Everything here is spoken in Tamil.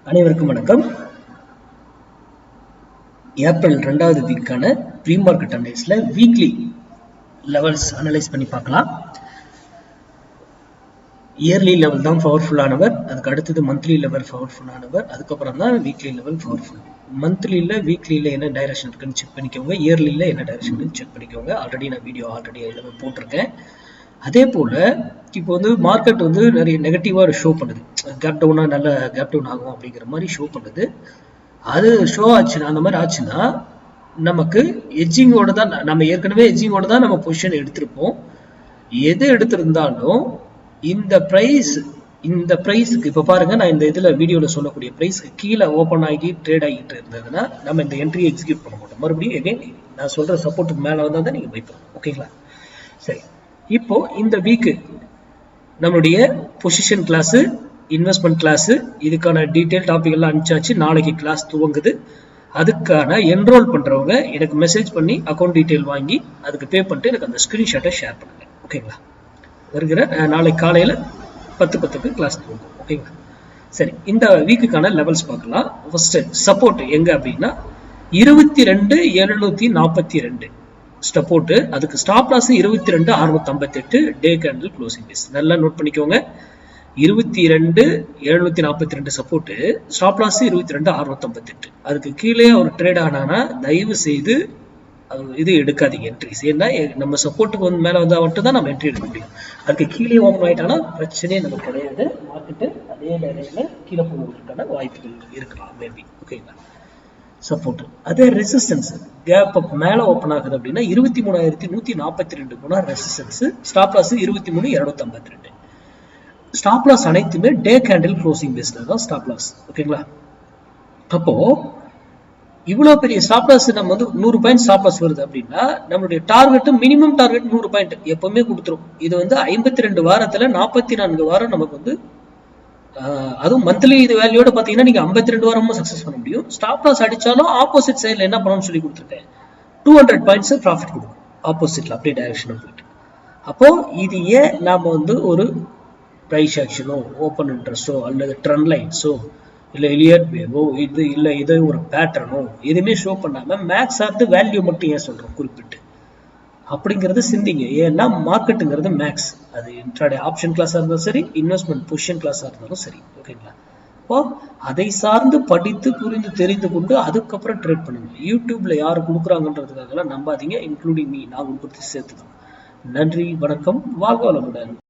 அனைவருக்கும் வணக்கம். ஏப்ரல் 2வது வீக்கான ப்ரீ மார்க்கெட் அனலைஸ்ல வீக்லி லெவல்ஸ் அனலைஸ் பண்ணி பார்க்கலாம். இயர்லி லெவல் தான் பவர்ஃபுல்லானவர், அதுக்கு அடுத்தது மந்த்லி லெவல் பவர்ஃபுல்லானவர், அதுக்கப்புறம் தான் வீக்லி லெவல் பவர்ஃபுல். மந்த்லியில் வீக்லியில் என்ன டைரக்ஷன் இருக்குன்னு செக் பண்ணிக்கோங்க, இயர்லியில் என்ன டைரக்ஷன் செக் பண்ணிக்கோங்க. ஆல்ரெடி நான் வீடியோ எல்லாமே போட்டிருக்கேன். அதே போல் இப்போ வந்து மார்க்கெட் வந்து நிறைய நெகட்டிவாக ஷோ பண்ணுது, கேப் டவுனாக நல்ல கேப் டவுன் ஆகும் அப்படிங்கிற மாதிரி ஷோ பண்ணுது. அது ஷோ ஆச்சுன்னா, அந்த மாதிரி ஆச்சுன்னா நமக்கு எட்ஜிங்கோட தான், நம்ம ஏற்கனவே எட்ஜிங்கோட தான் நம்ம பொசிஷன் எடுத்திருப்போம். எது எடுத்திருந்தாலும் இந்த ப்ரைஸுக்கு இப்போ பாருங்க, நான் இந்த இதில் வீடியோவில் சொல்லக்கூடிய ப்ரைஸ்க்கு கீழே ஓப்பன் ஆகி ட்ரேட் ஆகிட்டு இருந்ததுன்னா நம்ம இந்த என்ட்ரி எக்ஸிக்யூட் பண்ண மாட்டோம். மறுபடியும் எகைன் நான் சொல்கிற சப்போர்ட்டுக்கு மேலே வந்தால் தான் நீங்கள் பை பண்ணணும். ஓகேங்களா? சரி, இப்போ இந்த வீக்கு நம்மளுடைய பொசிஷன் கிளாஸு, இன்வெஸ்ட்மெண்ட் கிளாஸு, இதுக்கான டீட்டெயில் டாபிக் எல்லாம் அனுப்பிச்சாச்சு. நாளைக்கு கிளாஸ் துவங்குது. அதுக்கான என்ரோல் பண்ணுறவங்க எனக்கு மெசேஜ் பண்ணி அக்கௌண்ட் டீட்டெயில் வாங்கி அதுக்கு பே பண்ணிட்டு எனக்கு அந்த ஸ்க்ரீன்ஷாட்டை ஷேர் பண்ணுங்க. ஓகேங்களா? வருகிற நாளைக்கு காலையில் 10:10க்கு கிளாஸ் துவங்கும். ஓகேங்களா? சரி, இந்த வீக்குக்கான லெவல்ஸ் பார்க்கலாம். ஃபர்ஸ்ட் சப்போர்ட் எங்க அப்படின்னா 22,742 சப்போர்ட். அதுக்கு stop loss 22,658 day candle closing basis. நல்லா நோட் பண்ணிக்கோங்க. 22,742 சப்போர்ட், ஸ்டாப் லாஸ் 22,658. அதுக்கு கீழே ஒரு ட்ரேட் ஆனானா தயவு செய்து இது எடுக்காதீங்க என்ட்ரிஸ். ஏன்னா நம்ம சப்போர்ட்டுக்கு வந்து மேலே வந்தால் மட்டும் தான் நம்ம என்ட்ரி எடுக்க முடியும். அதுக்கு கீழே ஓப்பன் ஆகிட்டானா பிரச்சனையே நமக்கு கிடையாது. மார்க்கெட்டு அதே டைரக்ஷனில் கீழே போவதற்கான வாய்ப்புகள் இருக்கலாம் மேபி. ஓகேங்களா? சப்போர்ட். அதே ரெசிஸ்டன்ஸ் கேப் அப் மேலே ஓப்பன் ஆகுது அப்படின்னா 23,142 போனால் resistance, stop loss 23,252. Stop loss அனைத்துமே டே கேண்டில் க்ளோசிங் பேஸ்ல தான் ஸ்டாப் லாஸ். ஓகேங்களா? அப்போ இவ்வளோ பெரிய ஸ்டாப் லாஸ் நம்ம வந்து 100 பாயிண்ட் ஸ்டாப் லாஸ் வருது அப்படின்னா நம்மளுடைய டார்கெட் மினிமம் டார்கெட் 100 பாயிண்ட் எப்பவுமே கொடுத்துரும். இது வந்து 52 வாரத்தில் 44 வாரம் நமக்கு வந்து, அதுவும் மந்த்லி இது வேல்யூட பார்த்தீங்கன்னா நீங்கள் 52 வாரமும் சக்ஸஸ் பண்ண முடியும். ஸ்டாப் லாஸ் அடித்தாலும் ஆப்போசிட் சைடில் என்ன பண்ணணும்னு சொல்லி கொடுத்துருக்கேன், 200 பாயிண்ட்ஸ் ப்ராஃபிட் கொடுக்கும் ஆப்போசிட்ல, அப்படியே டைரக்ஷன் போயிட்டு. அப்போ இது ஏன் நாம வந்து ஒரு ப்ரைஸ் ஆக்ஷனோ ஓப்பன் இன்ட்ரெஸ்டோ அல்லது ட்ரெண்ட் லைன்ஸோ இல்லை எலியட் வேவோ இது ஒரு பேட்டர்னோ எதுவுமே ஷோ பண்ணாமல் மேக்ஸ் ஆஃப் த வேல்யூ மட்டும் ஏன் சொல்கிறோம் குறிப்பிட்டு அப்படிங்கிறது சிந்திங்க. ஏன்னா மார்க்கெட்டுங்கிறது மேக்ஸ். அது இன்ட்ராடே ஆப்ஷன் கிளாஸாக இருந்தாலும் சரி, இன்வெஸ்ட்மெண்ட் பொசிஷன் கிளாஸாக இருந்தாலும் சரி. ஓகேங்களா? இப்போ அதை சார்ந்து படித்து புரிந்து தெரிந்து கொண்டு அதுக்கப்புறம் ட்ரேட் பண்ணுங்க. யூடியூப்ல யாரு கொடுக்குறாங்கன்றதுக்காகலாம் நம்பாதீங்க, இன்க்ளூடிங் மீ, நான் உங்களுக்கு சேர்த்துதான். நன்றி, வணக்கம், வாழ்க வளமுடன்.